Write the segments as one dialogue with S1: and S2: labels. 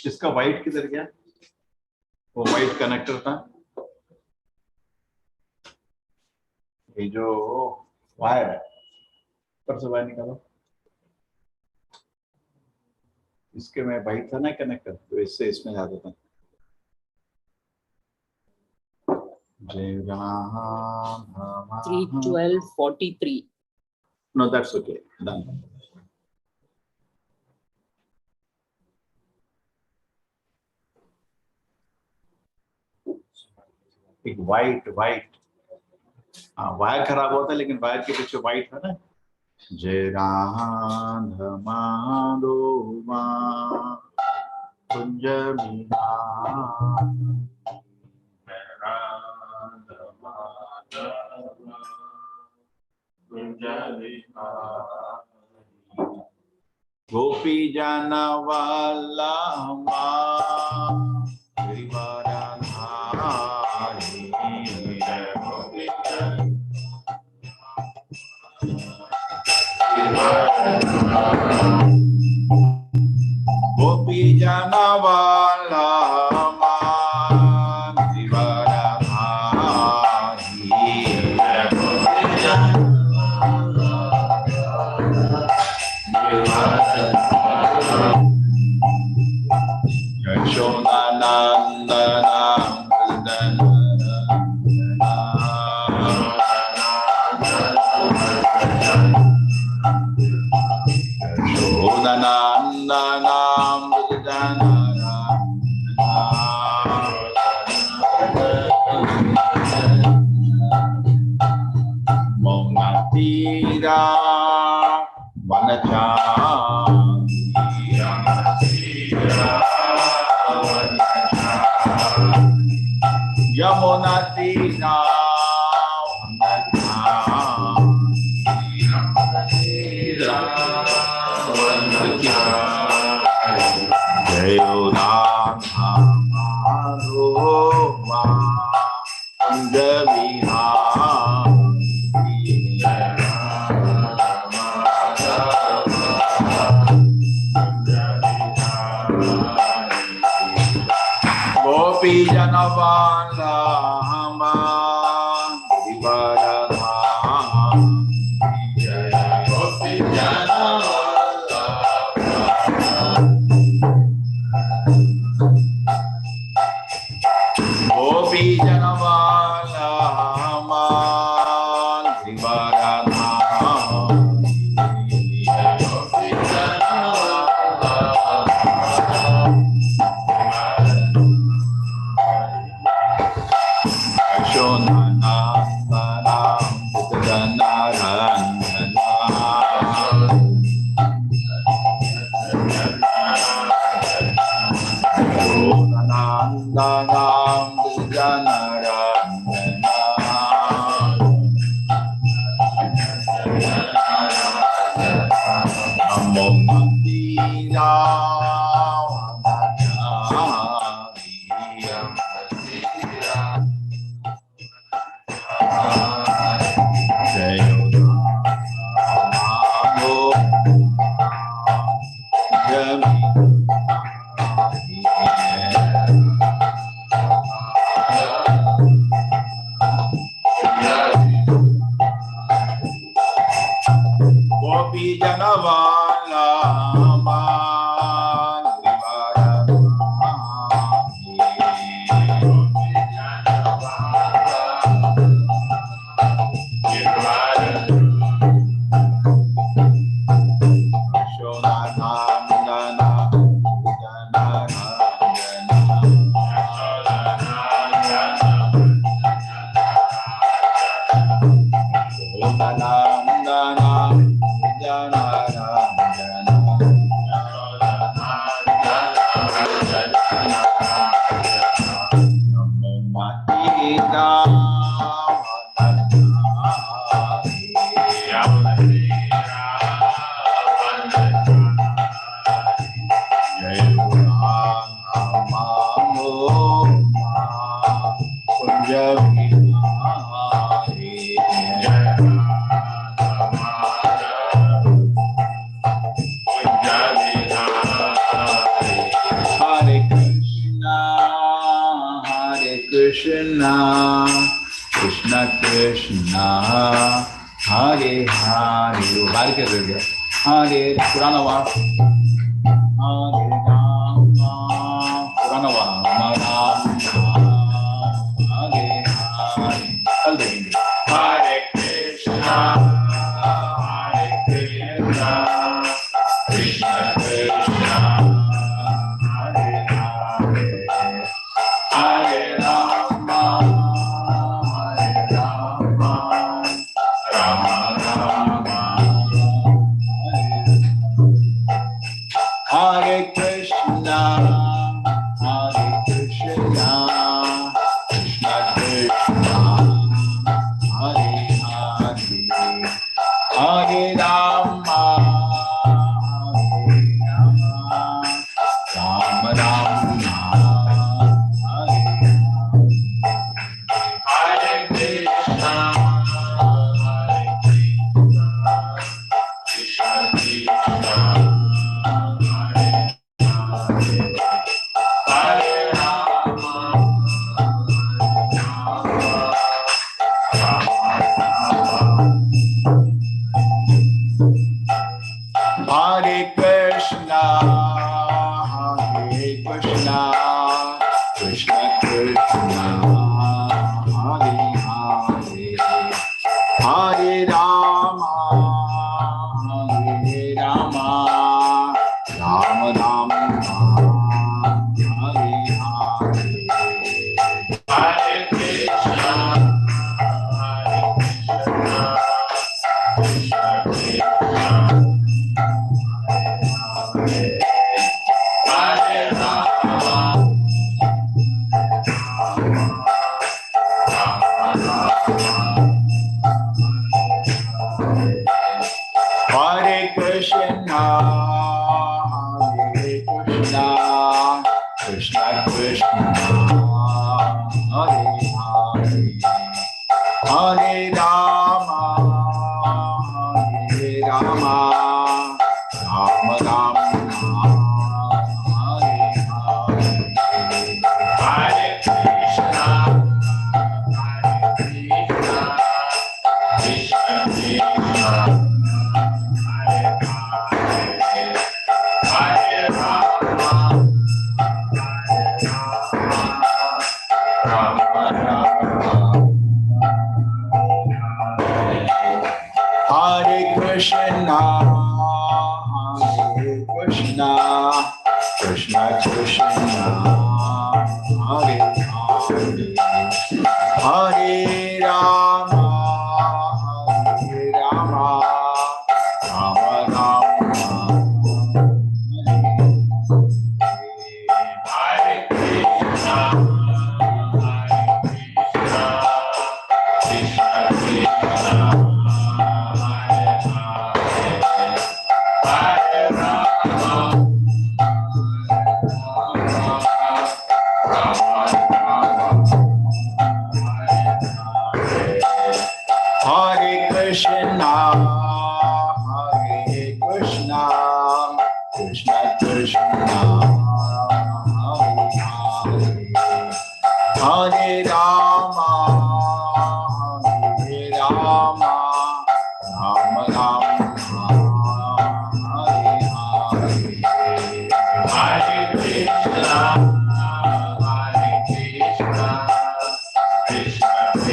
S1: इसका वाइट किधर गया? वो वाइट कनेक्टर था, ये जो वायर है, ऊपर से वायर निकालो। इसके में वाइट था ना कनेक्टर, तो इससे इसमें आ जाता।
S2: 3:12:43.
S1: No, that's okay. Done. एक वाइट वायर खराब होता है, लेकिन वायर के पीछे वाइट है ना। जय राधमाधो मा कुंज मीना गोपी जनवाला गोपी जनवाला यमुना तीरा जय गोपी जनवाला Krishna, Krishna Krishna, Hare Hare. Hare के रह गया. Hare पुराना वार. Hare Rama, पुराना वार. Hare Hare. कल देखेंगे. Hare Krishna, Hare Krishna, Krishna Krishna, Hare Hare. Hare Rama, Hare Rama, Rama Rama, Hare Krishna, Hare Krishna, Krishna Krishna, Hare Hare, Hare Rama, Hare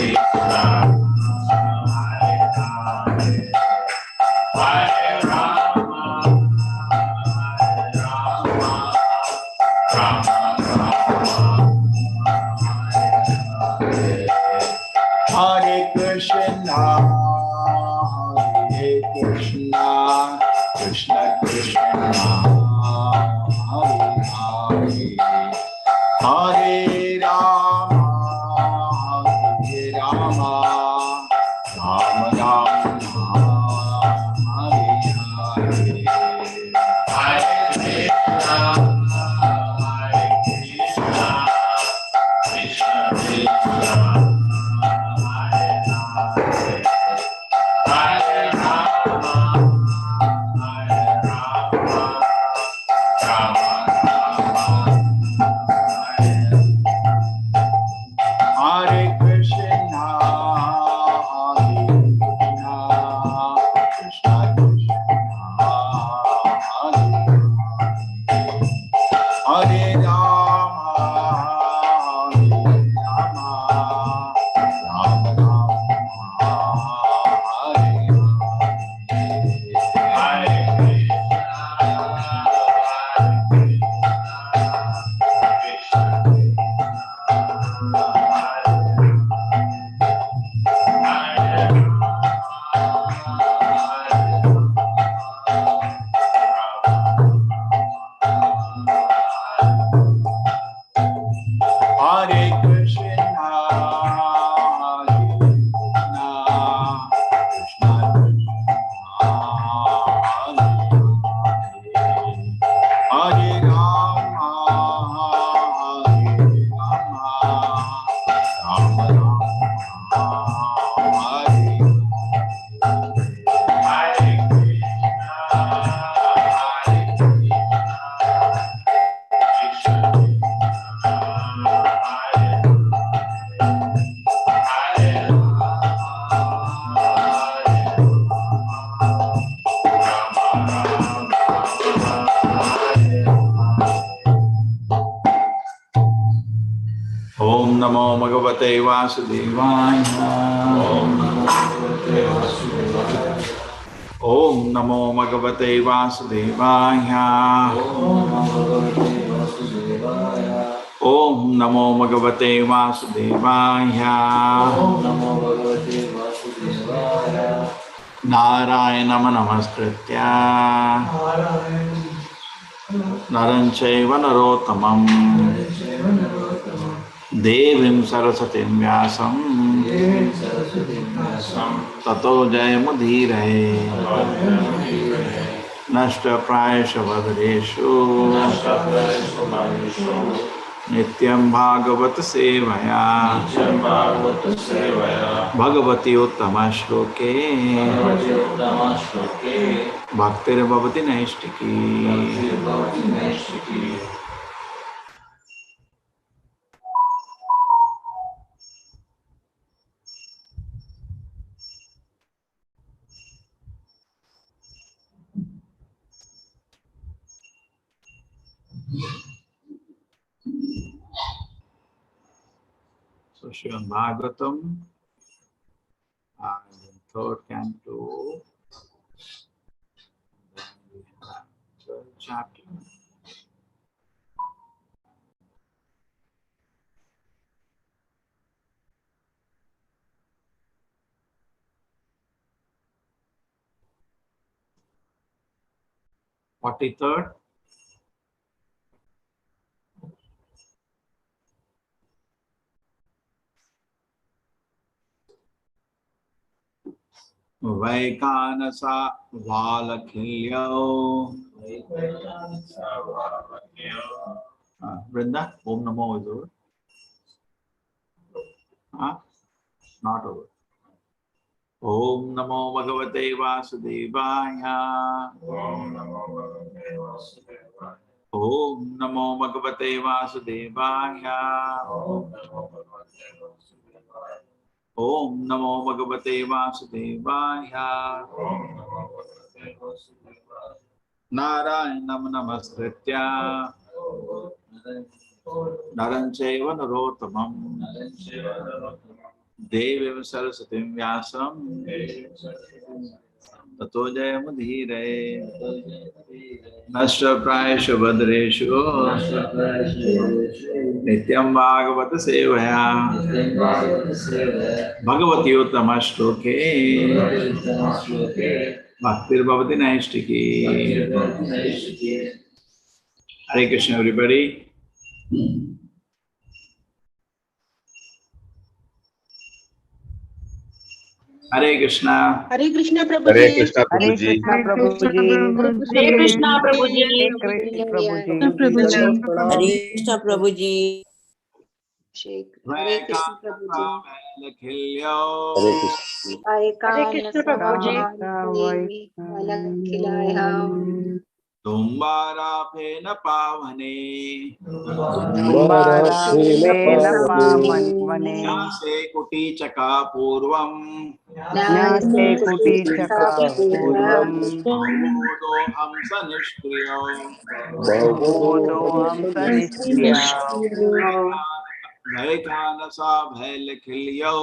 S1: Rama, Rama Rama.
S2: Krishna
S1: Om Namo Bhagavate Vasudevaya. Om Namo Bhagavate Vasudevaya. Om Namo Bhagavate Vasudevaya. Narayanam Namaskritya Naram Chaiva Narottamam Devim Saraswatim Vyasam Tato Jayamudhiraye Nashta Prayasha Vadreshu Nityam Bhagavat Sevaya Bhagavati Uttama Shloke Bhaktir Bhavati Naistiki. So Srimad Bhagavatam, the third canto, then we have 12th chapter. Third. Vaikanasa Valakhilyo. Vrinda, Om Namo is over. Not over. Om Namo Bhagavate Vasudevaya. Om Namo Bhagavate Vasudevaya. Om Namo Bhagavate Vasudevaya. Narayanam Namaskritya Naram Chaiva Narottamam Devim Saraswatim Vyasam Tato Jayamudhiraye Nashta Prayasha Vadreshu Nityam Bhagavata Sevaya Bhagavati Uttama Shloke Bhaktir Bhavati Naistiki. Hare Krishna, everybody. Hare Krishna.
S2: Hare Krishna Prabhuji.
S3: Hare Krishna
S4: Hare
S3: Prabhuji.
S4: Krishna Prabhuji.
S2: Hare Krishna Prabhuji.
S4: Hare Krishna Prabhuji.
S5: Hare Krishna Prabhuji.
S2: Hare Krishna Prabhuji.
S3: Hare Krishna.
S2: Hare Krishna Prabhuji.
S1: Tumbara Pena Pavane
S4: Tumbara Pavane
S1: Nase Kuti Chaka Purvam
S4: Nyase Kuti Chaka Purvam
S1: Bhavodo Hamsa Nishkriyo
S4: Bhavodo Hamsa Nishkriya
S1: Vaikanasa Bhail Khilyo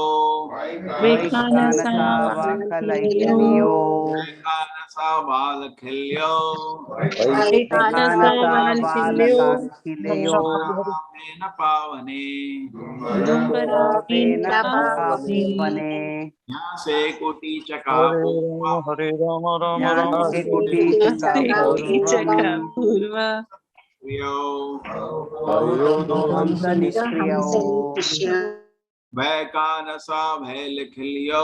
S4: Vaikanasa Vakalaikilyo
S1: Vaikanasa Bal Khilyo
S4: Vaikanasa Valakakilyo
S1: Pena Pavane
S4: Tumbara Pena Pavane
S1: Nyase Kuti Chaka Purvam
S4: Nyase Kuti Chaka Purvam Bhavodo Hamsa Nishkriyo
S1: Vaikanasa Bhail Khilyo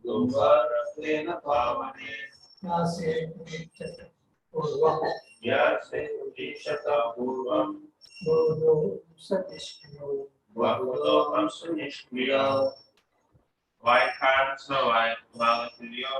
S1: Dumbara Pena Pavane Nyase Kuti Chaka Purvam Bhavodo Hamsa Nishkriyo
S3: Vaikanasa Valakilyo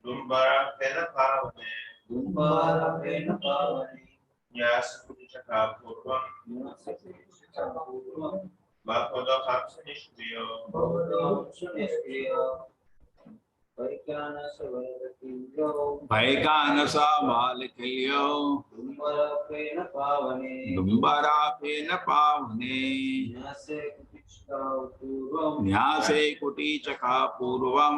S3: Dumbara Pena Pavane Nyase Kuti Chaka Purvam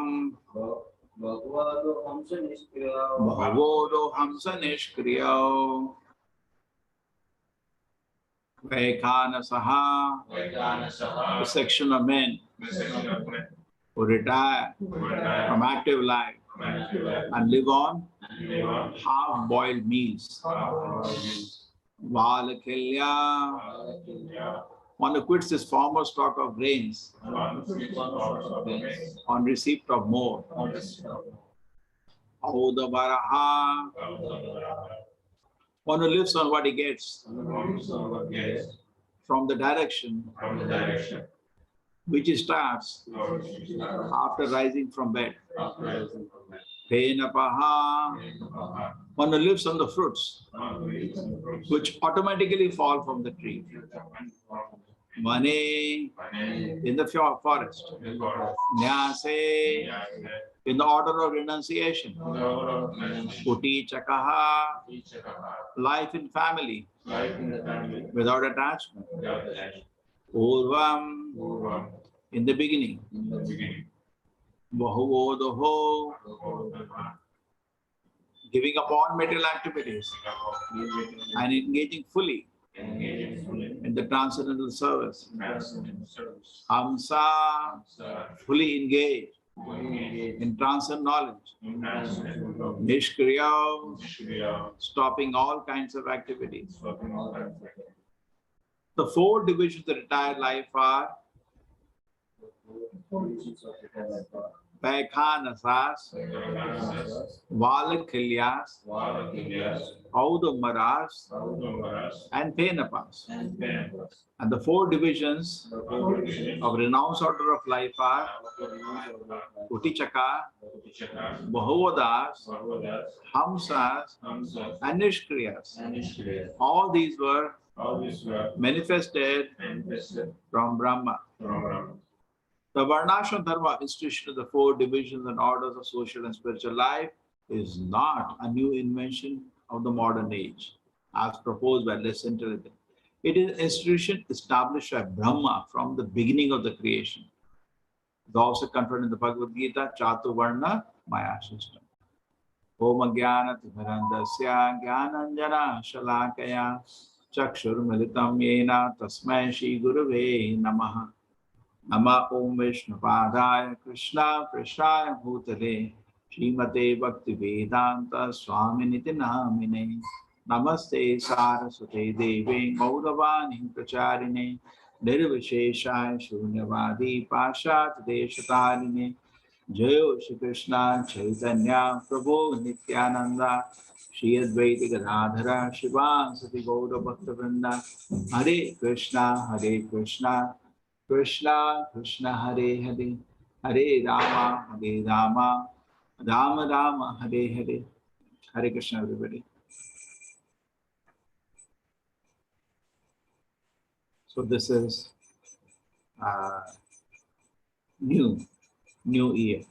S3: Bhavodo Hamsa Nishkriyo Vaikanasaha, the section of men who retire from active life and live on half-boiled meals. Valakilya, one who quits his former stock of grains on receipt of more. Audavaraha, one who lives on what he gets from the direction which he starts after rising from bed. Penapaha, one who lives on the fruits which automatically fall from the tree. Mane, in the forest. Nyase, in the order of renunciation. Kuti Chakaha, life in family, without attachment. Urvam, in the beginning. Bahuvodoho, giving up all material activities and engaging fully in the transcendental service. Hamsa, fully engaged in transcendent knowledge. Nishkriya, stopping all kinds of activities. The four divisions of the retired life are Vaikhanasas, Valakilyas, Audumaras, and Penapas. And the four divisions of renounced order of life are Utichaka, Bahuvadas, Hamsas, and Nishkriyas. All these were manifested from Brahma. The Varnashram Dharma, institution of the four divisions and orders of social and spiritual life, is not a new invention of the modern age, as proposed by less intelligent. It is an institution established by Brahma from the beginning of the creation. It is also confirmed in the Bhagavad Gita, Chatu Varna Maya system. Om Jnana Timirandasya Jnananjana Shalakaya Chakshur Militam Yena Tasmai Shri Gurave Namaha. Nama Om Vishnupadaya Krishna Prasthaya Bhutale Srimate Bhakti Vedanta Swaminiti Namine Namaste Saraswate Deve Gauravani Pracharine Nirvisheshaya Shunyavadi Pashat Deshatarine Jayo Shri Krishna Chaitanya Prabhu Nityananda Shri Advaita Gadadhara Shivansati Gaura Bhakta Vrinda Hare Krishna Krishna Krishna Hare Hare Hare Rama Rama Rama Hare Hare. Hare Krishna everybody. So this is new year.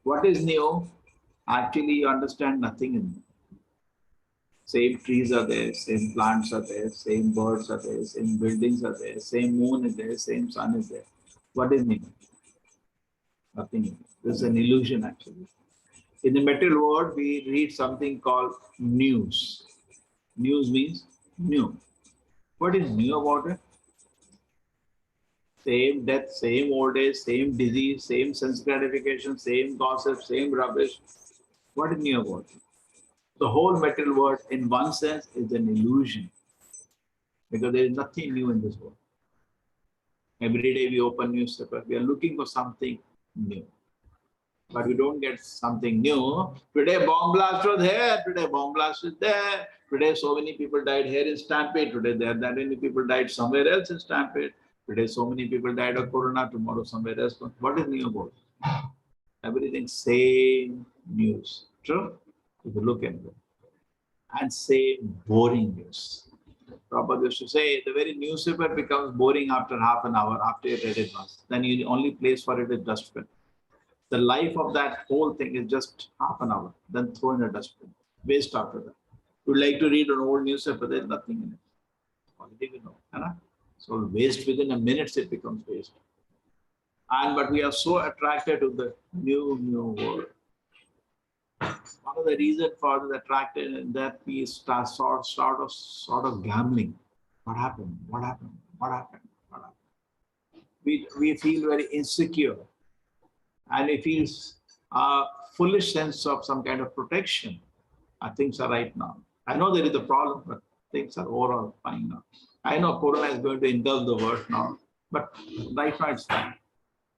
S3: What is new? Actually you understand nothing in new. Same trees are there, same plants are there, same birds are there, same buildings are there, same moon is there, same sun is there. What is new? Nothing new. This is an illusion actually. In the material world, we read something called news. News means new. What is new about it? Same death, same old age, same disease, same sense gratification, same gossip, same rubbish. What is new about it? The whole material world, in one sense, is an illusion because there is nothing new in this world. Every day we open newspaper, we are looking for something new, but we don't get something new. Today bomb blast was here, today bomb blast is there. Today so many people died here in Stampede, today there that many people died somewhere else in Stampede. Today, so many people died of corona, tomorrow somewhere else. What is new about it? Everything same news. True? If you look at it. And same boring news. Prabhupada used to say, the very newspaper becomes boring after half an hour, after you read it once. Then the only place for it is dustbin. The life of that whole thing is just half an hour, then throw in a dustbin. Waste after that. Would like to read an old newspaper, there's nothing in it. Already we know. Right? So waste within a minute, it becomes waste. But we are so attracted to the new world. One of the reasons for the attracted is that we start sort of gambling. What happened? What happened? What happened? What happened? We feel very insecure, and we feel a foolish sense of some kind of protection. Things are right now. I know there is a problem, but things are overall fine now. I know Corona is going to indulge the world now, but right now it's fine.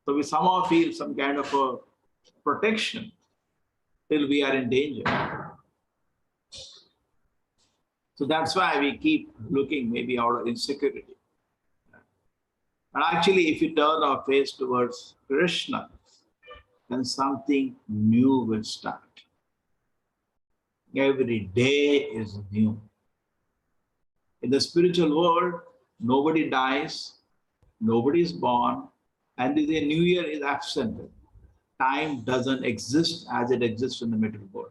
S3: So we somehow feel some kind of a protection till we are in danger. So that's why we keep looking maybe out of insecurity. And actually, if you turn our face towards Krishna, then something new will start. Every day is new. In the spiritual world, nobody dies, nobody is born, and the new year is absent. Time doesn't exist as it exists in the material world.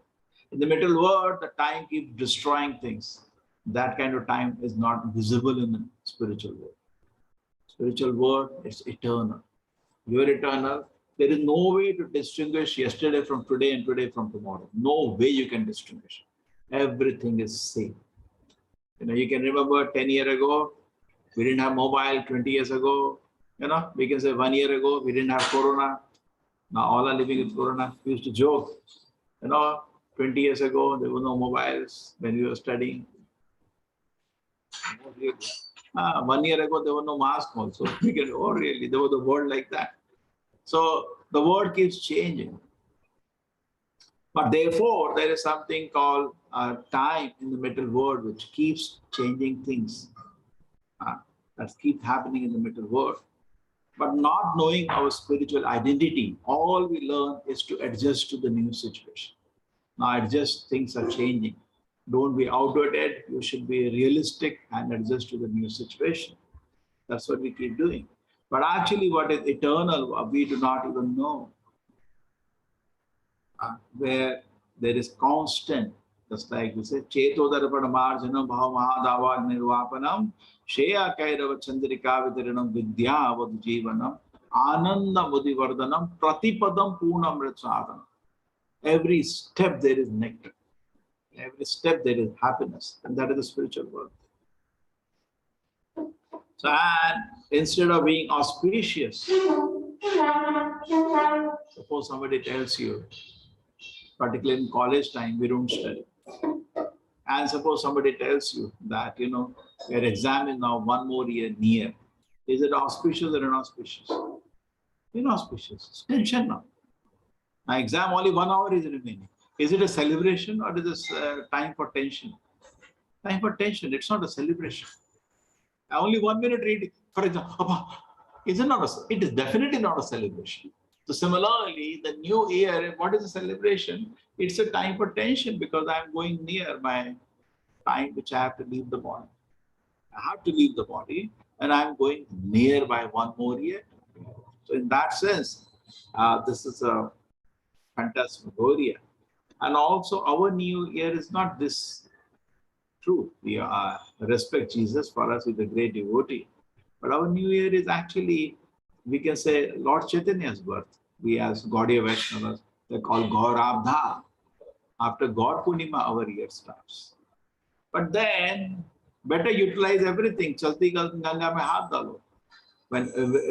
S3: In the material world, the time keeps destroying things. That kind of time is not visible in the spiritual world. Spiritual world is eternal. You are eternal. There is no way to distinguish yesterday from today and today from tomorrow. No way you can distinguish. Everything is same. You can remember 10 years ago, we didn't have mobile. 20 years ago, we can say 1 year ago, we didn't have Corona. Now all are living with Corona. We used to joke, 20 years ago, there were no mobiles when we were studying. 1 year ago, there were no masks also. We can, oh really, there was the world like that. So the world keeps changing. But therefore, there is something called time in the material world which keeps changing things. That keeps happening in the material world. But not knowing our spiritual identity, all we learn is to adjust to the new situation. Now adjust, things are changing. Don't be outdated, you should be realistic and adjust to the new situation. That's what we keep doing. But actually what is eternal, we do not even know. Where there is constant, just like we say, Cheto Darapana Marjanam Bhavamahadava Nirvapanam, Shaya Kairava Chandrika Vidaranam Vidya Avad Jivanam, Ananda Mudivardhanam, Pratipadam Poonam Ratsadhanam. Every step there is nectar. Every step there is happiness. And that is the spiritual world. So, and instead of being auspicious, suppose somebody tells you, particularly in college time, we don't study. And suppose somebody tells you that, your exam is now 1 more year near. Is it auspicious or inauspicious? Inauspicious. It's tension now. My exam only 1 hour is remaining. Is it a celebration or is this time for tension? Time for tension. It's not a celebration. Only 1 minute reading, for example, it is definitely not a celebration. So similarly, the new year, what is a celebration? It's a time for tension because I'm going near my time which I have to leave the body. I have to leave the body and I'm going near by 1 more year. So in that sense, this is a phantasmagoria. And also our new year is not this true. We respect Jesus, for us with a great devotee. But our new year is actually, we can say, Lord Chaitanya's birth. We as Gaudiya Vaishnavas, they call Gaurabdha. After God Purnima, our year starts. But then, better utilize everything. Chalti Ganga mein haath dalo. When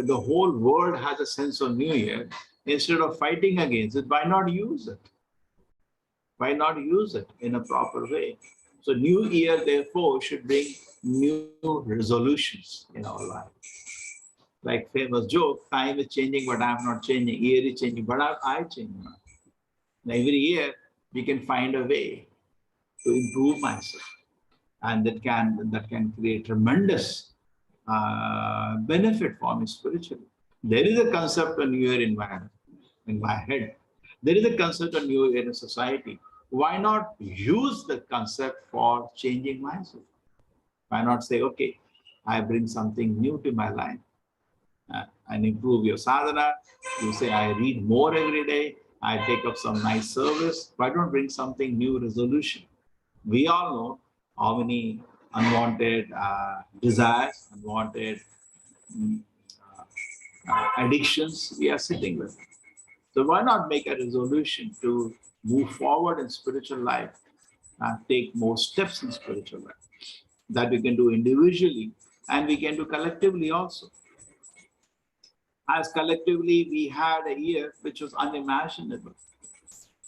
S3: the whole world has a sense of new year, instead of fighting against it, why not use it? Why not use it in a proper way? So new year, therefore, should bring new resolutions in our life. Like famous joke, time is changing, but I'm not changing. Year is changing, but I change not. Every year, we can find a way to improve myself. And that can create tremendous benefit for me spiritually. There is a concept of New Year in my head. There is a concept of New Year in a society. Why not use the concept for changing myself? Why not say, okay, I bring something new to my life and improve your sadhana. You say, I read more every day. I take up some nice service. Why don't bring something new resolution? We all know how many unwanted desires, unwanted addictions we are sitting with. So why not make a resolution to move forward in spiritual life and take more steps in spiritual life that we can do individually and we can do collectively also. As collectively, we had a year which was unimaginable.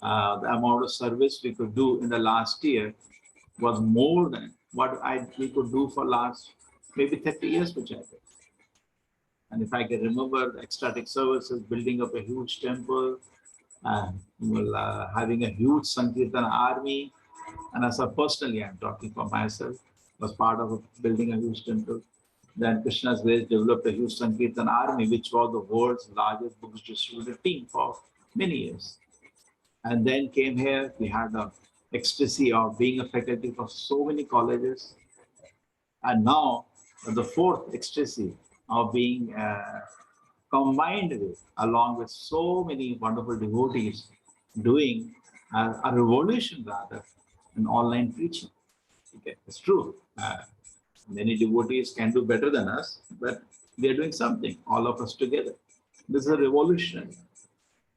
S3: The amount of service we could do in the last year was more than what we could do for last maybe 30 years, which I did. And if I can remember the ecstatic services, building up a huge temple, having a huge Sankirtan army, and as a personally, I'm talking for myself, was part of building a huge temple. Then Krishna's Grace developed a huge Sankirtan army, which was the world's largest books distributor team for many years. And then came here, we had the ecstasy of being a faculty for so many colleges. And now the fourth ecstasy of being combined with, along with so many wonderful devotees, doing a revolution rather in online preaching. Okay, it's true. Many devotees can do better than us, but they're doing something, all of us together. This is a revolution.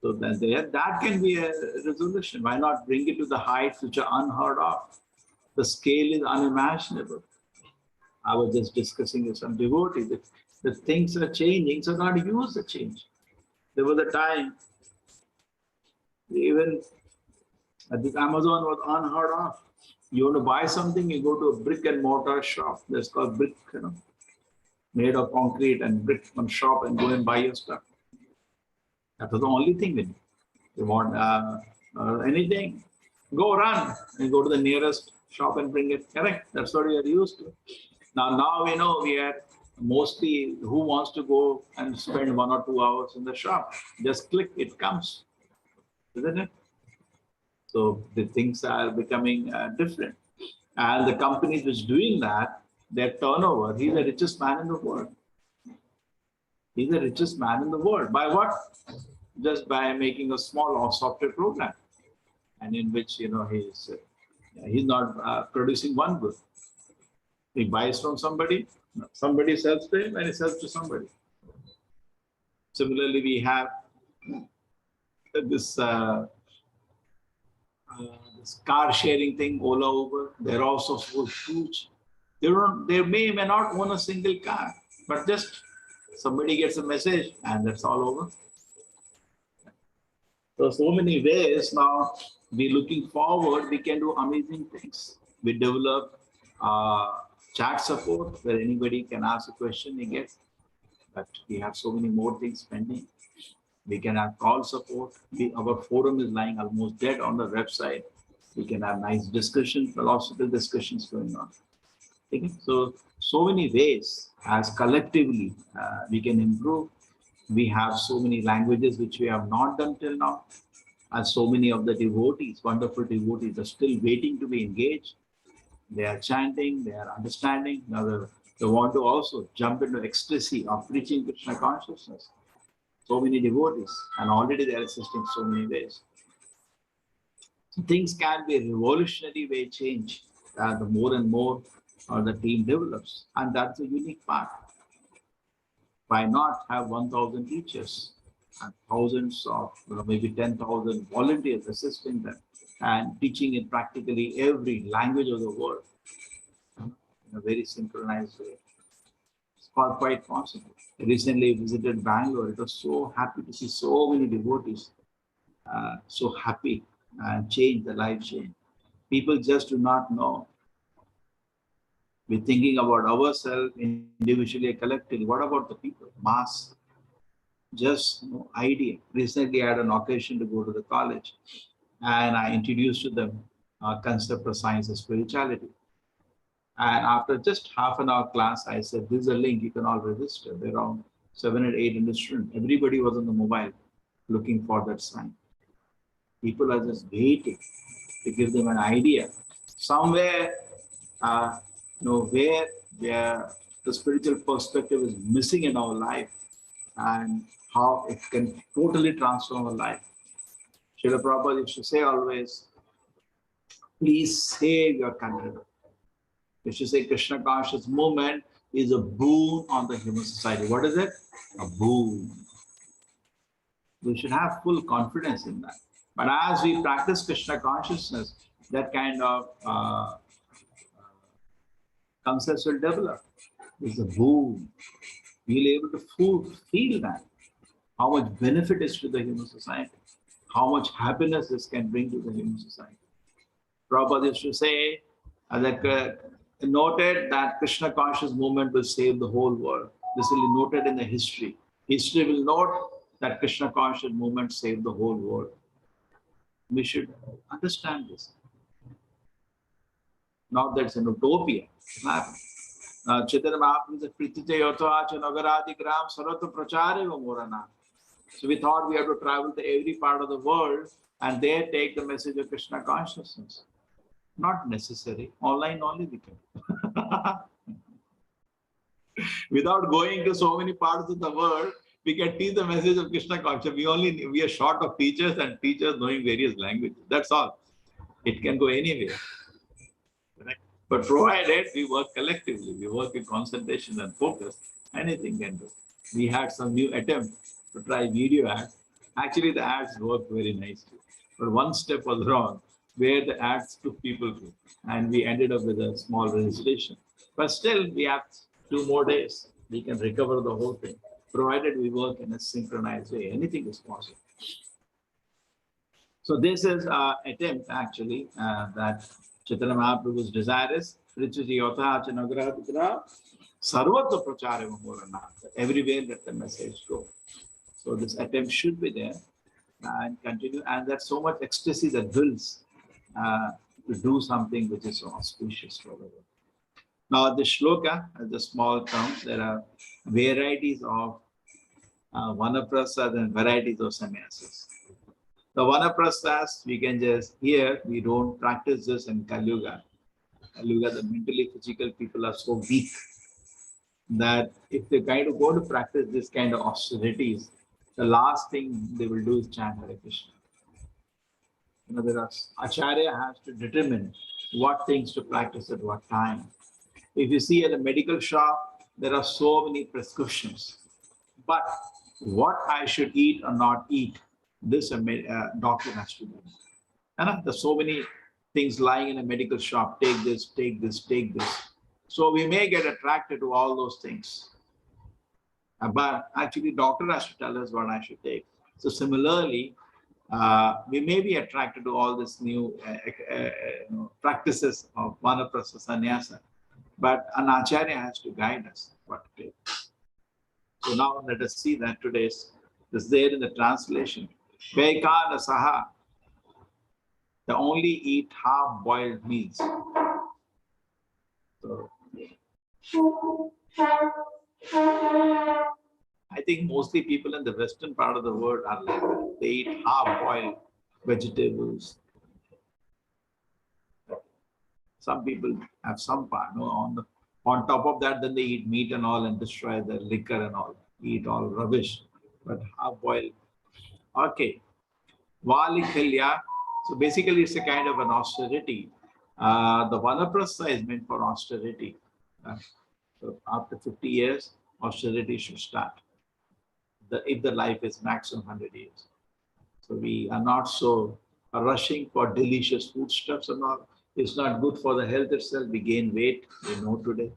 S3: So that can be a resolution. Why not bring it to the heights which are unheard of? The scale is unimaginable. I was just discussing with some devotees that the things are changing, so not use the change. There was a time, even this Amazon was unheard of. You want to buy something, you go to a brick and mortar shop. That's called brick, made of concrete and brick from shop and go and buy your stuff. That was the only thing we did. You want anything, go run and go to the nearest shop and bring it. Correct? That's what we are used to. Now we know we are mostly who wants to go and spend 1 or 2 hours in the shop. Just click, it comes. Isn't it? So the things are becoming different. And the companies which doing that, their turnover, he's the richest man in the world. He's the richest man in the world. By what? Just by making a small software program. And in which, he's not producing one good. He buys from somebody, somebody sells to him, and he sells to somebody. Similarly, we have this car sharing thing, Ola, Uber. They're also so huge. They may not own a single car, but just somebody gets a message and that's all over. So many ways now, we're looking forward, we can do amazing things. We develop chat support where anybody can ask a question, they get. But we have so many more things pending. We can have call support. Our forum is lying almost dead on the website. We can have nice discussions, philosophical discussions going on. Okay? So many ways as collectively we can improve. We have so many languages which we have not done till now. And so many of the devotees, wonderful devotees, are still waiting to be engaged. They are chanting, they are understanding. Now they want to also jump into ecstasy of preaching Krishna consciousness. So many devotees, and already they are assisting so many ways. So things can be a revolutionary way change the more and more the team develops. And that's a unique part. Why not have 1,000 teachers and thousands of, maybe 10,000 volunteers assisting them and teaching in practically every language of the world in a very synchronized way? It's quite possible. I recently visited Bangalore. It was so happy to see so many devotees, so happy and change the life change. People just do not know. We're thinking about ourselves individually and collectively. What about the people? Mass. Just no idea. Recently, I had an occasion to go to the college and I introduced to them a concept of science and spirituality. And after just half an hour class, I said, this is a link, you can all register. There are around 700 or 800 students. Everybody was on the mobile looking for that sign. People are just waiting to give them an idea. Somewhere, where the spiritual perspective is missing in our life and how it can totally transform our life. Srila Prabhupada used to say always, please save your country. You should say Krishna conscious movement is a boon on the human society. What is it? A boon. We should have full confidence in that. But as we practice Krishna consciousness, that kind of concepts will develop. It's a boon. We'll be able to feel that. How much benefit is to the human society. How much happiness this can bring to the human society. Prabhupada used to say that noted that Krishna conscious movement will save the whole world. This will be noted in the history. History will note that Krishna conscious movement saved the whole world. We should understand this. Not that it's an utopia. Chaitanya Mahaprabhu said, Pritite Yotoacha Nagaradi Gram Sarata Prachareva Morana. So we thought we have to travel to every part of the world and there take the message of Krishna consciousness. Not necessary. Online only we can. Without going to so many parts of the world, we can teach the message of Krishna consciousness. We are short of teachers and teachers knowing various languages. That's all. It can go anywhere. Correct? But provided we work collectively, we work in concentration and focus, anything can do. We had some new attempt to try video ads. Actually, the ads worked very nicely. But one step was wrong, where the ads took people to, and we ended up with a small registration. But still, we have 2 more days. We can recover the whole thing, provided we work in a synchronized way. Anything is possible. So this is an attempt, actually, that Chaitanya Mahaprabhu's desire is, everywhere let the message go. So this attempt should be there and continue. And there's so much ecstasy that builds to do something which is so auspicious for the world. Now, the shloka, as a small term, there are varieties of vanaprasad and varieties of sannyasas. The vanaprasad, we can just hear, we don't practice this in Kali Yuga. Kali Yuga, the mentally physical people are so weak that if they kind of go to practice this kind of austerities, the last thing they will do is chant Hare Krishna. There are, Acharya has to determine what things to practice at what time. If you see at a medical shop, there are so many prescriptions. But what I should eat or not eat, this doctor has to do. And there's so many things lying in a medical shop. Take this, take this, take this. So we may get attracted to all those things. But actually, doctor has to tell us what I should take. So similarly, we may be attracted to all this new practices of vanaprastha sannyasa, but an acharya has to guide us what to take. So now let us see that today's this there in the translation. Vaikana saha, they only eat half-boiled meals. So, I think mostly people in the western part of the world are like that. They eat half-boiled vegetables. Some people have some part, on top of that, then they eat meat and all and destroy the liquor and all, eat all rubbish, but half-boiled. Okay. Valikhalya. So basically, it's a kind of an austerity. The vanaprastha is meant for austerity. So after 50 years, austerity should start. If the life is maximum 100 years. So we are not so rushing for delicious foodstuffs and all. It's not good for the health itself. We gain weight, we know today.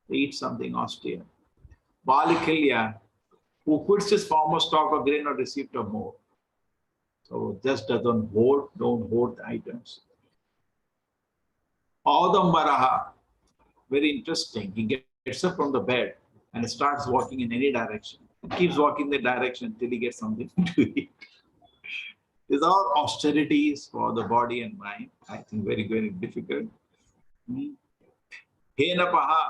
S3: We eat something austere. Valikhalya, who puts his former stock of grain or receipt of more. So just don't hoard the items. Audambaraha, very interesting. He gets up from the bed and starts walking in any direction. He keeps walking the direction until he gets something to eat. These are austerities for the body and mind. I think very, very difficult. Henapaha.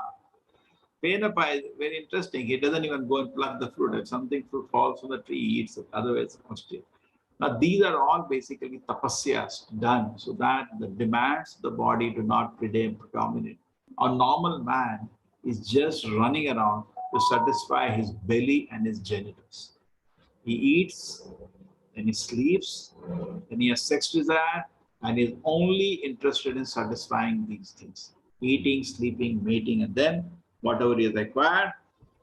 S3: Penapa is very interesting. He doesn't even go and pluck the fruit. If something fruit falls from the tree, he eats it. Otherwise, austere. Now, these are all basically tapasyas done so that the demands of the body do not predominate. A normal man is just running around to satisfy his belly and his genitals. He eats, then he sleeps, then he has sex desire, and is only interested in satisfying these things. Eating, sleeping, mating, and then whatever is required,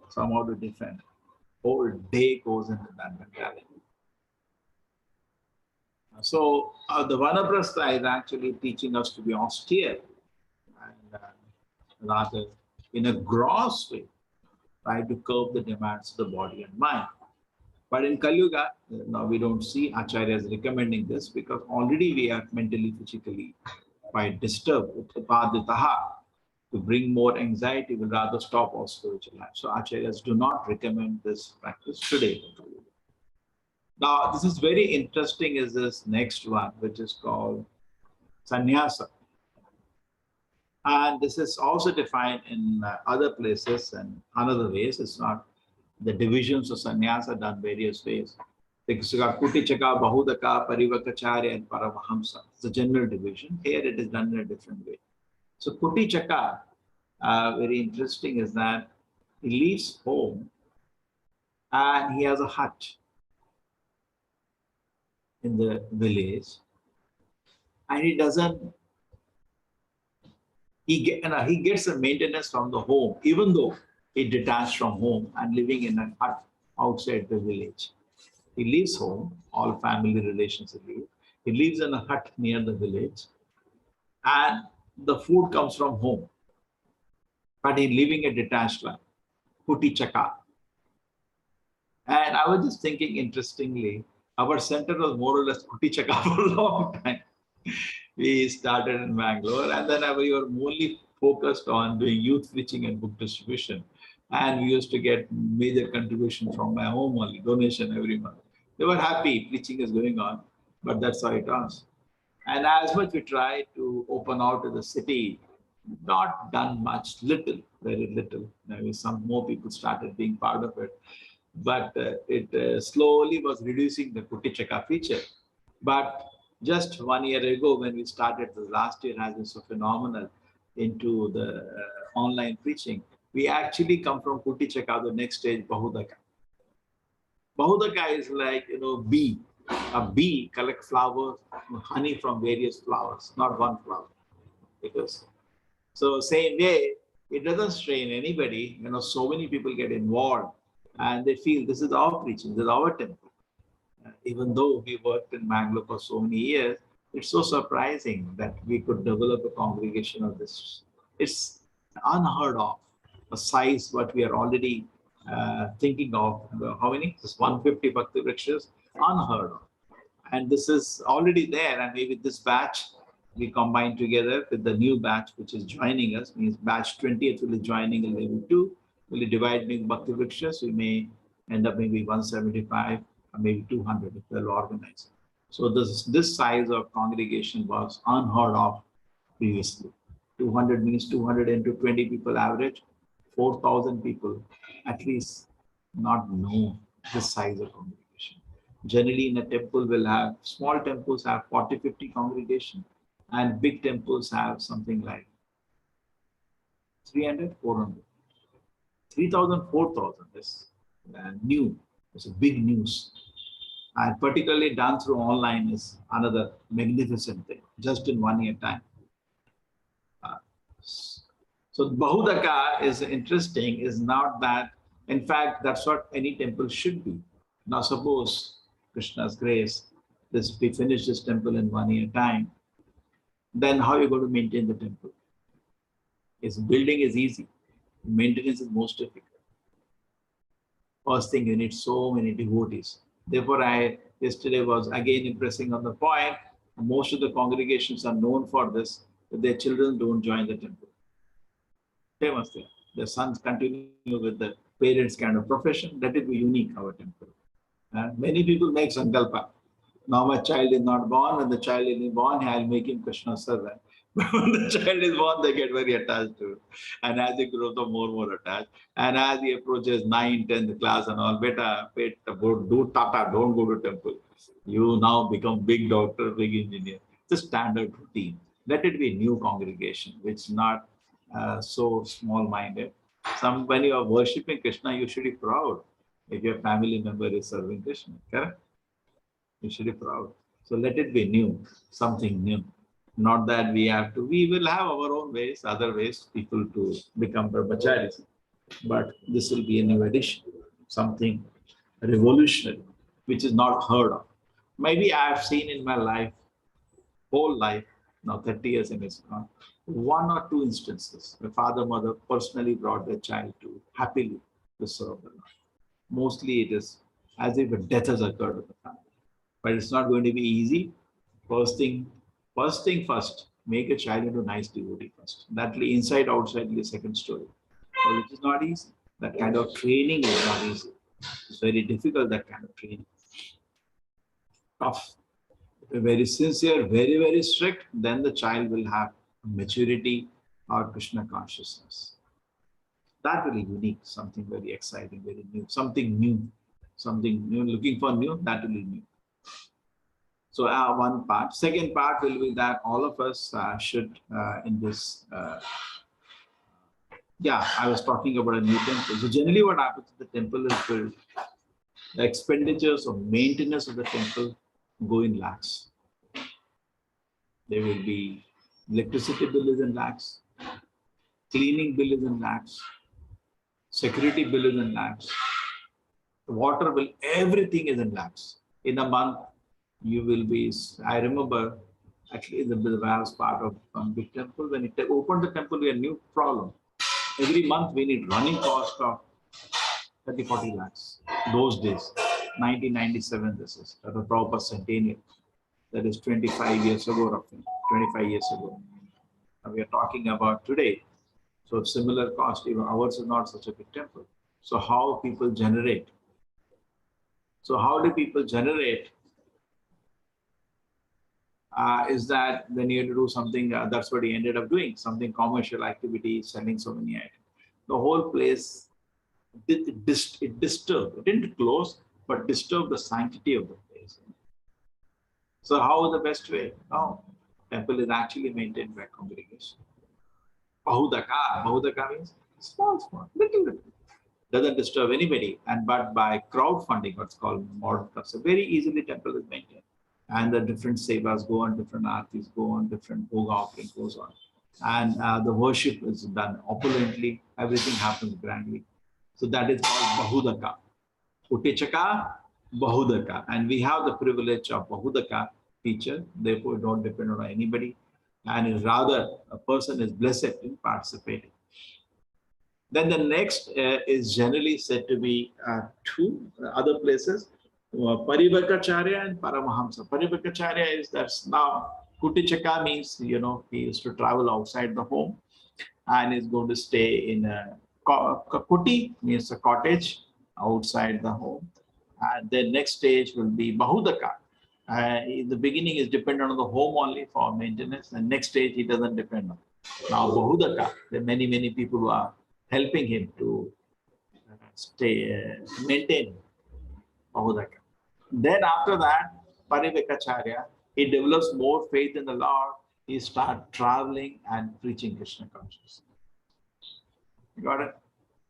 S3: somehow to defend. Whole day goes into that mentality. So the Vanaprastha is actually teaching us to be austere and rather in a gross way, try to curb the demands of the body and mind. But in Kali Yuga, now we don't see Acharyas recommending this because already we are mentally, physically quite disturbed with the Paditaha. To bring more anxiety, we'll rather stop our spiritual life. So Acharyas do not recommend this practice today. Now, this is very interesting is this next one, which is called Sannyasa. And this is also defined in other places and another ways. It's not the divisions of Sannyasa done various ways. Because you got Kutichaka, Bahudaka, Parivakacharya, and Paramahamsa. It's a general division. Here it is done in a different way. So Kutichaka, very interesting is that he leaves home and he has a hut in the village, and he doesn't. He gets a maintenance from the home, even though he detached from home and living in a hut outside the village. He leaves home, all family relations leave. He lives in a hut near the village, and the food comes from home. But he's living a detached life, Kuti Chaka. And I was just thinking, interestingly, our center was more or less Kuti Chaka for a long time. We started in Bangalore, and then we were only focused on doing youth preaching and book distribution. And we used to get major contribution from my home only, donation every month. They were happy, preaching is going on, but that's how it was. And as much we tried to open out to the city, not done much, little, very little. Maybe some more people started being part of it. But it slowly was reducing the Kutichaka feature. But just 1 year ago, when we started, the last year has been so phenomenal into the online preaching, we actually come from Kutichaka, the next stage, Bahudaka. Bahudaka is like, bee. A bee collects flowers, honey from various flowers, not one flower. Because, so same way, it doesn't strain anybody. So many people get involved and they feel this is our preaching, this is our temple. Even though we worked in Bangalore for so many years, it's so surprising that we could develop a congregation of this. It's unheard of, a size what we are already thinking of. How many? This 150 Bhakti Vrikshas, unheard of. And this is already there, and maybe this batch we combine together with the new batch which is joining us, means batch 20th will be joining in level 2, will divide in Bhakti Vrikshas, we may end up maybe 175 or maybe 200 if well organized. So this size of congregation was unheard of previously. 200 means 200 into 20 people average, 4,000 people at least not know this size of congregation. Generally in a temple will have, small temples have 40, 50 congregation, and big temples have something like 300, 400. 3,000, 4,000 is new. It's a big news. And particularly done through online is another magnificent thing, just in 1 year time. So Bahudaka is interesting, is not that, in fact, that's what any temple should be. Now suppose Krishna's grace, we finish this temple in 1 year time, then how are you going to maintain the temple? Its building is easy. Maintenance is most difficult. First thing, you need so many devotees. Therefore, I yesterday was again impressing on the point, most of the congregations are known for this, that their children don't join the temple. Famous thing. Their sons continue with the parents' kind of profession. That will be unique, our temple. Many people make sankalpa. Now my child is not born, and the child is born, I'll make him Krishna's servant. When the child is born, they get very attached to it. And as they grow, the more attached. And as he approaches 9th, 10th class and all, beta, do tata, don't go to temple. You now become big doctor, big engineer. It's a standard routine. Let it be a new congregation, which is not so small-minded. When you are worshipping Krishna, you should be proud if your family member is serving Krishna, correct? You should be proud. So let it be new, something new. Not that we will have our own ways, other ways, people to become brahmacharis. But this will be a new addition, something revolutionary, which is not heard of. Maybe I have seen in my life, whole life, now 30 years in ISKCON, 1 or 2 instances, the father, mother personally brought their child to happily to serve the Lord. Mostly it is as if a death has occurred in the family. But it's not going to be easy. First thing first, make a child into a nice devotee first. That inside, outside is a second story. So which is not easy. That kind of training is not easy. It's very difficult, that kind of training. Tough. Very sincere, very, very strict, then the child will have maturity or Krishna consciousness. That will be unique, something very exciting, very new, something new, looking for new, that will be new. So one part. Second part will be that all of us should in this, I was talking about a new temple. So generally what happens if the temple is built, the expenditures of maintenance of the temple go in lakhs. There will be electricity bill is in lakhs, cleaning bill is in lakhs, security bill is in lakhs, water bill, everything is in lakhs. In a month, you will be, I remember actually the was part of one big temple. When it opened the temple, we had a new problem. Every month we need running cost of 30-40 lakhs. Those days, 1997, this is at the proper centennial. That is 25 years ago, roughly, 25 years ago. And we are talking about today. So similar cost, even ours is not such a big temple. So how people generate? So how do people generate? Is that when you have to do something, that's what he ended up doing, something commercial activity, selling so many items. The whole place, it disturbed, it didn't close, but disturbed the sanctity of the place. So how is the best way? No, temple is actually maintained by congregation. Bahudaka means small, little. Doesn't disturb anybody. But by crowdfunding, what's called modern so very easily temple is maintained. And the different sevas go on, different artis go on, different bhoga offering goes on. And the worship is done opulently, everything happens grandly. So that is called Bahudaka. Utichaka, Bahudaka. And we have the privilege of Bahudaka teacher, therefore we don't depend on anybody. And rather, a person is blessed in participating. Then the next is generally said to be 2 other places, Parivakacharya and Paramahamsa. Parivakacharya is that's now Kutichaka means, he used to travel outside the home and is going to stay in a Kuti means a cottage outside the home. And the next stage will be Bahudaka. In the beginning is dependent on the home only for maintenance. The next stage he doesn't depend on. Now Bahudaka, there are many people who are helping him to maintain Bahudaka. Then after that, Parivakacharya, he develops more faith in the Lord. He starts traveling and preaching Krishna consciousness. You got it?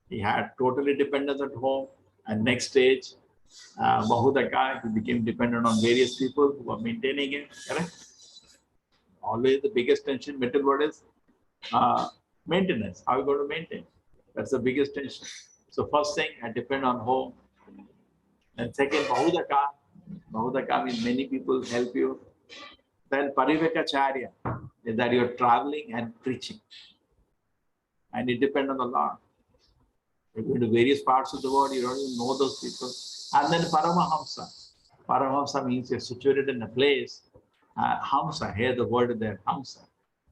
S3: He had totally dependence at home. And next stage, Bahudaka, he became dependent on various people who were maintaining him. Correct? Always the biggest tension, mental word is maintenance. How are you going to maintain? That's the biggest tension. So first thing, I depend on home. And second, Bahudaka. Bahudaka means many people help you. Then Parivakacharya is that you're traveling and preaching. And it depends on the Lord. You're going to various parts of the world, you don't even know those people. And then Paramahamsa. Paramahamsa means you're situated in a place. Hamsa, here the word is there, Hamsa.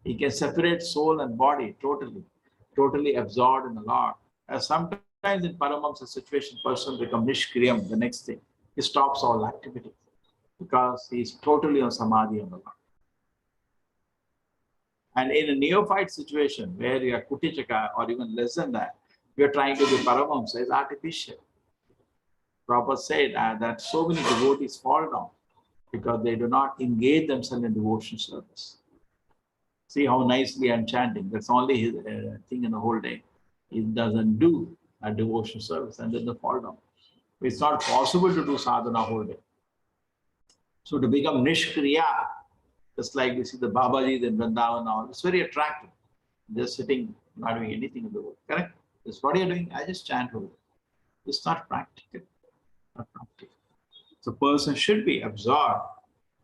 S3: He can separate soul and body totally absorbed in the Lord. Sometimes in Paramahamsa situation, person becomes Nishkriyam, the next thing. He stops all activity because he is totally on Samadhi on the Lord. And in a neophyte situation where you are Kutichaka or even less than that, you are trying to be Paramahamsa, is artificial. Prabhupada said that so many devotees fall down because they do not engage themselves in devotion service. See how nicely I'm chanting. That's only his thing in the whole day. He doesn't do a devotion service and then they fall down. It's not possible to do sadhana whole day. So to become Nishkriya, just like we see the Babajis in Vrindavan now, it's very attractive. They're sitting, not doing anything in the world. Correct? That's what you're doing. I just chant whole day. It's not practical. Not practical. So person should be absorbed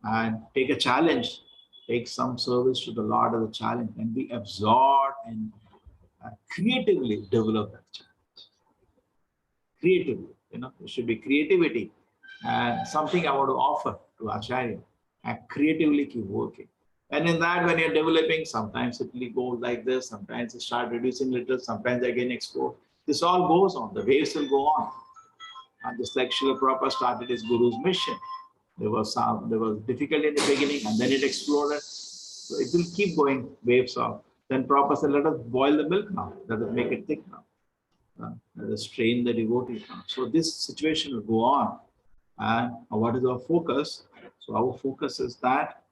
S3: and take a challenge, take some service to the Lord as a challenge and be absorbed and creatively develop that challenge. Creatively, there should be creativity and something I want to offer to Acharya and creatively keep working. And in that, when you're developing, sometimes it will go like this, sometimes it start reducing little, sometimes again explode. This all goes on, the waves will go on. And just like Srila Prabhupada started his Guru's mission, there was difficulty in the beginning and then it exploded. So it will keep going, waves of. Then Prabhupada said, let us boil the milk now, let us make it thick now. Let us train the devotees now. So this situation will go on. And what is our focus? So our focus is that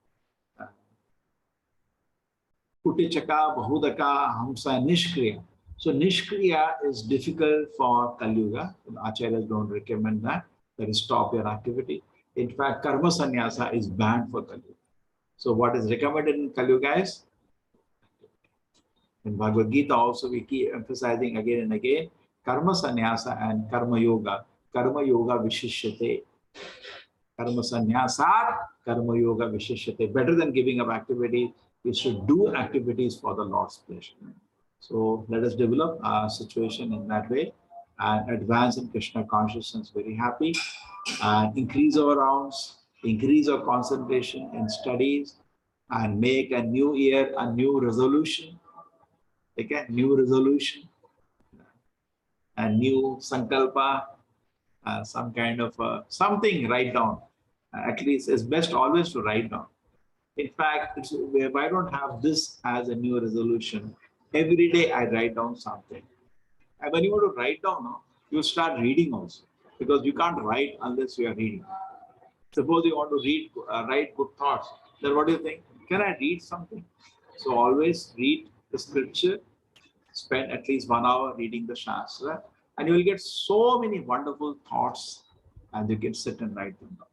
S3: Kutichaka, Bahudaka, Hamsa, Nishkriya. So Nishkriya is difficult for Kali Yuga. Acharyas don't recommend that. That is stop your activity. In fact, Karma Sannyasa is banned for Kali Yuga. So what is recommended in Kali Yuga is, in Bhagavad Gita also we keep emphasizing again and again, Karma Sannyasa and Karma Yoga Vishishyate. Karma Sannyasa, Karma Yoga Vishishyate. Better than giving up activity, we should do activities for the Lord's pleasure. So let us develop our situation in that way and advance in Krishna consciousness very happy and increase our rounds, increase our concentration in studies and make a new year, a new resolution. Okay, new resolution, a new sankalpa, some kind of something write down. At least it's best always to write down. In fact, if I don't have this as a new resolution, every day I write down something. And when you want to write down, you start reading also. Because you can't write unless you are reading. Suppose you want to read, write good thoughts. Then what do you think? Can I read something? So always read the scripture. Spend at least 1 hour reading the Shastra. And you will get so many wonderful thoughts. And you can sit and write them down.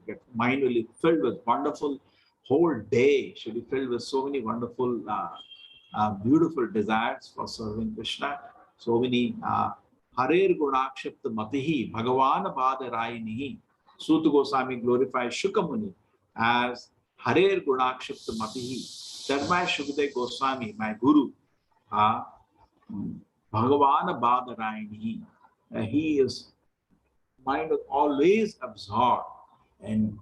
S3: Your mind will be filled with wonderful. Whole day should be filled with so many wonderful, beautiful desires for serving Krishna. So many Harer Gunakshipta Matihi, Bhagavan Badarayinihi. Suta Goswami glorifies Shukamuni as Harer Gunakshipta Matihi. That my Shukdev Goswami, my Guru, Bhagavan Badarayinihi. He is mind is always absorbed in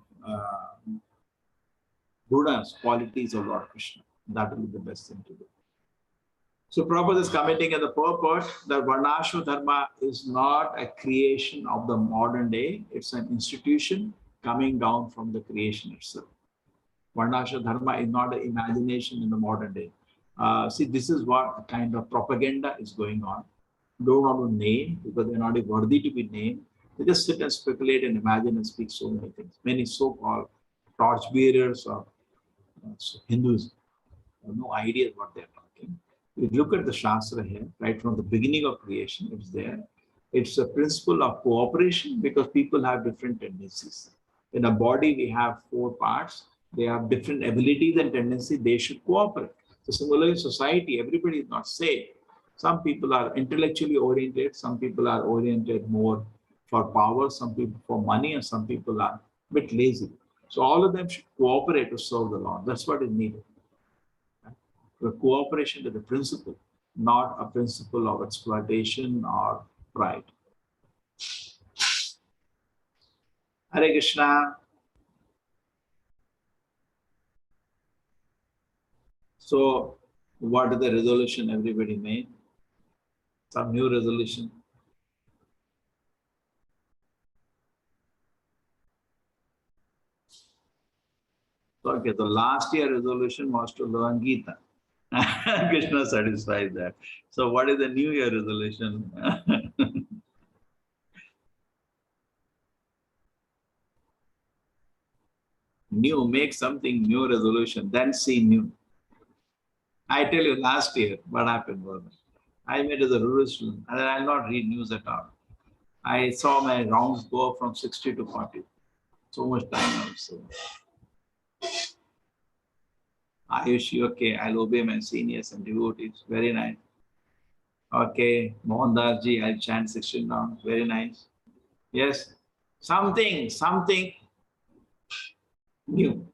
S3: Buddha's qualities of Lord Krishna. That will be the best thing to do. So Prabhupada is commenting at the purport that Varnashra Dharma is not a creation of the modern day. It's an institution coming down from the creation itself. Varnashra Dharma is not an imagination in the modern day. See, this is what kind of propaganda is going on. Don't want to name because they're not worthy to be named. They just sit and speculate and imagine and speak so many things. Many so-called torchbearers of Hindus have no idea what they're talking. If you look at the Shastra here, right from the beginning of creation, it's there. It's a principle of cooperation because people have different tendencies. In a body, we have 4 parts. They have different abilities and tendencies. They should cooperate. So similarly, in society, everybody is not same. Some people are intellectually oriented. Some people are oriented more for power. Some people for money, and some people are a bit lazy. So all of them should cooperate to serve the Lord. That's what is needed. The cooperation to the principle, not a principle of exploitation or pride. Hare Krishna. So, what is the resolution everybody made? Some new resolution. So, Okay, the last year resolution was to learn Gita. Krishna satisfied that. So what is the new year resolution? New, make something new resolution, then see new. I tell you, last year, what happened was, I made as a rural student, and I'll not read news at all. I saw my rounds go up from 60 to 40. So much time also. Ayushi, okay, I'll obey my seniors and devotees. Very nice. Okay, Mohandas ji, I'll chant 16 rounds. Very nice. Yes, something new.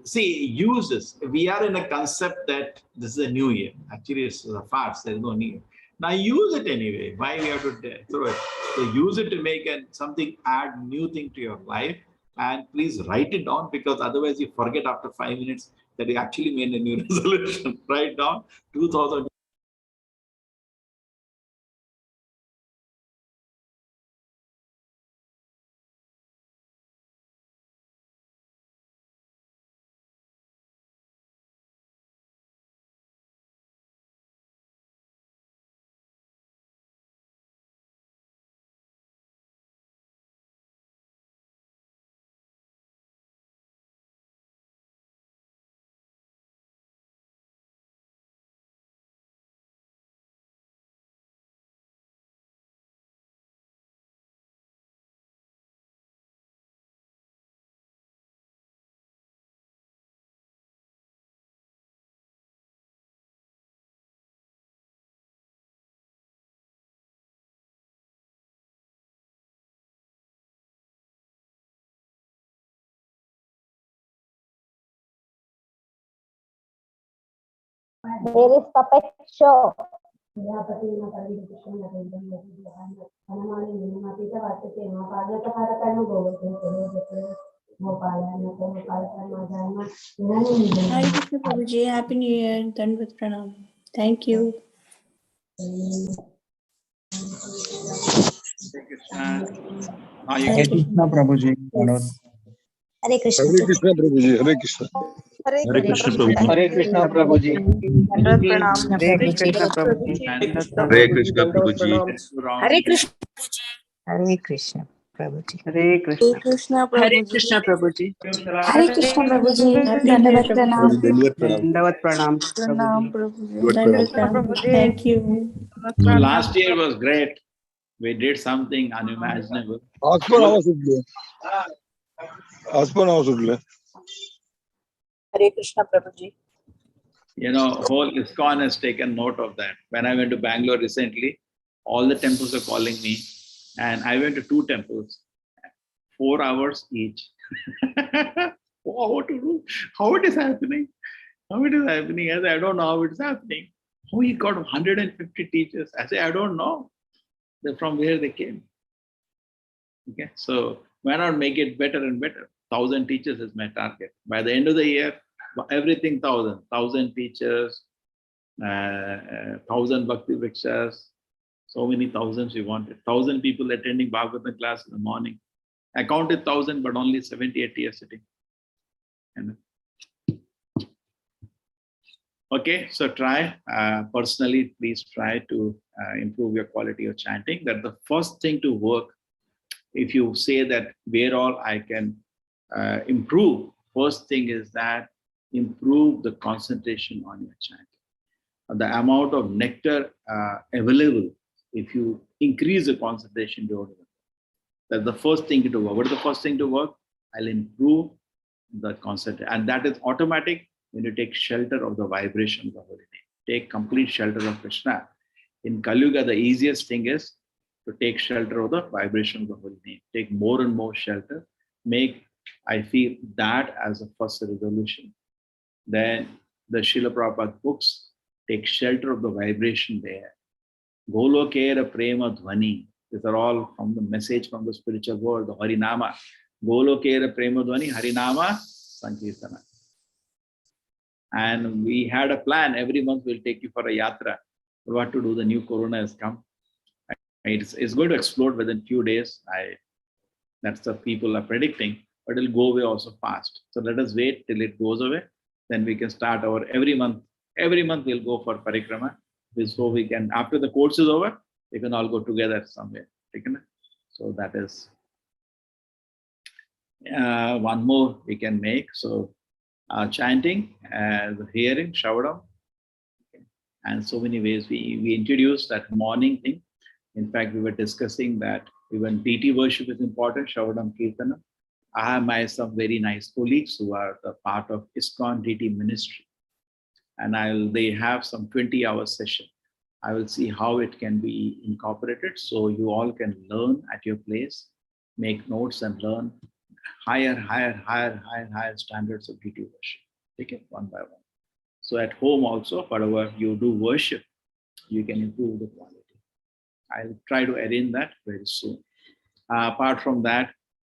S3: See, uses. We are in a concept that this is a new year. Actually, it's a farce. There is no new year. Now use it anyway. Why we have to throw it? So use it to make something, add new thing to your life. And please write it down, because otherwise you forget after 5 minutes that you actually made a new resolution. Write down 2000.
S2: There is puppet show.
S6: Hare Krishna Prabhuji, Happy New Year, Dandavat Pranam. Thank you.
S3: Hare
S7: Krishna Prabhuji.
S2: Hare Krishna.
S8: Hare Krishna Prabhuji, Hare Krishna.
S5: Hare Krishna Prabhuji.
S7: Hare Krishna Prabhuji.
S4: Dandavat pranam.
S7: Hare
S4: Krishna
S7: Krishna
S4: Prabhuji.
S5: Hare Krishna Prabhuji.
S2: Hare Krishna.
S4: Hare Krishna Prabhuji.
S7: Hare Krishna.
S6: Krishna
S5: Hare Krishna Prabhuji.
S6: Hare Krishna Prabhuji, Dandavat Pranam.
S7: Dandavat pranam.
S6: Pranam Prabhuji, Dandavat Pranam. Thank you.
S3: So last year was great. We did something unimaginable.
S8: आज पण आवाज उठले. आज पण आवाज उठले.
S5: Hare Krishna Prabhuji.
S3: You know, whole ISKCON has taken note of that. When I went to Bangalore recently, all the temples are calling me, and I went to 2 temples, 4 hours each. Oh, what to do? How it is happening? How it is happening? I say, I don't know how it is happening. Oh, he got 150 teachers. I say, I don't know. They're from where they came. Okay, so why not make it better and better? 1,000 teachers is my target. By the end of the year, everything 1,000 teachers, 1,000 bhakti vrikshas, so many thousands we wanted. 1,000 people attending Bhagavatam class in the morning. I counted 1,000, but only 70, 80 are sitting. And okay, so try, personally, please try to improve your quality of chanting. That's the first thing to work. If you say that where all I can improve, first thing is that improve the concentration on your chanting. The amount of nectar available, if you increase the concentration, that's the first thing to work. What is the first thing to work? I'll improve the concentration. And that is automatic when you take shelter of the vibration of the holy name. Take complete shelter of Krishna. In Kali Yuga, the easiest thing is to take shelter of the vibration of the holy name. Take more and more shelter. Make, I feel, that as a first resolution. Then the Srila Prabhupada books take shelter of the vibration there. Golokera Prema Dhvani. These are all from the message from the spiritual world, the Harinama. Golokera Prema Dhvani, Harinama Sankirtana. And we had a plan. Every month we'll take you for a yatra. What to do? The new corona has come. It's going to explode within few days. That's the people are predicting. but it'll go away also fast. So let us wait till it goes away. Then we can start our every month. Every month we'll go for parikrama. So we can, after the course is over, we can all go together somewhere. So that is one more we can make. So chanting, hearing, Shravadam, and so many ways we introduced that morning thing. In fact, we were discussing that even deity worship is important, Shravadam Kirtana. I have my some very nice colleagues who are the part of ISKCON deity ministry, and they have some 20-hour session. I will see how it can be incorporated so you all can learn at your place, make notes and learn higher standards of deity worship. Take it one by one. So at home also, whatever you do worship, you can improve the quality. I'll try to arrange that very soon. Apart from that,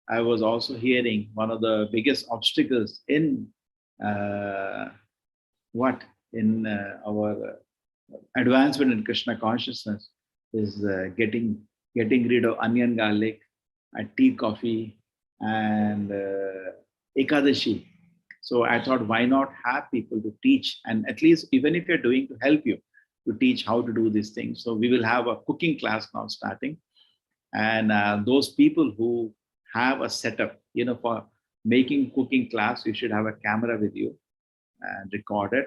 S3: I was also hearing one of the biggest obstacles in our advancement in Krishna consciousness is getting rid of onion, garlic, tea, coffee, and Ekadashi. So I thought, why not have people to teach, and at least even if you're doing to help you to teach how to do these things. So we will have a cooking class now starting, and those people who have a setup, for making cooking class, you should have a camera with you and record it.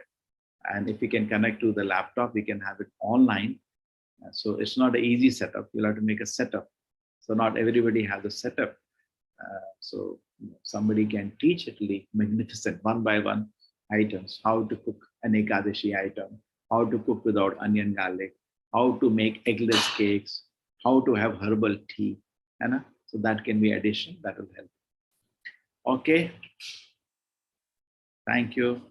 S3: And if you can connect to the laptop, we can have it online. So it's not an easy setup. You'll have to make a setup. So not everybody has a setup. So somebody can teach, it will be magnificent, one by one items, how to cook an Ekadashi item, how to cook without onion, garlic, how to make eggless cakes, how to have herbal tea. So that can be addition, that will help. Okay. Thank you.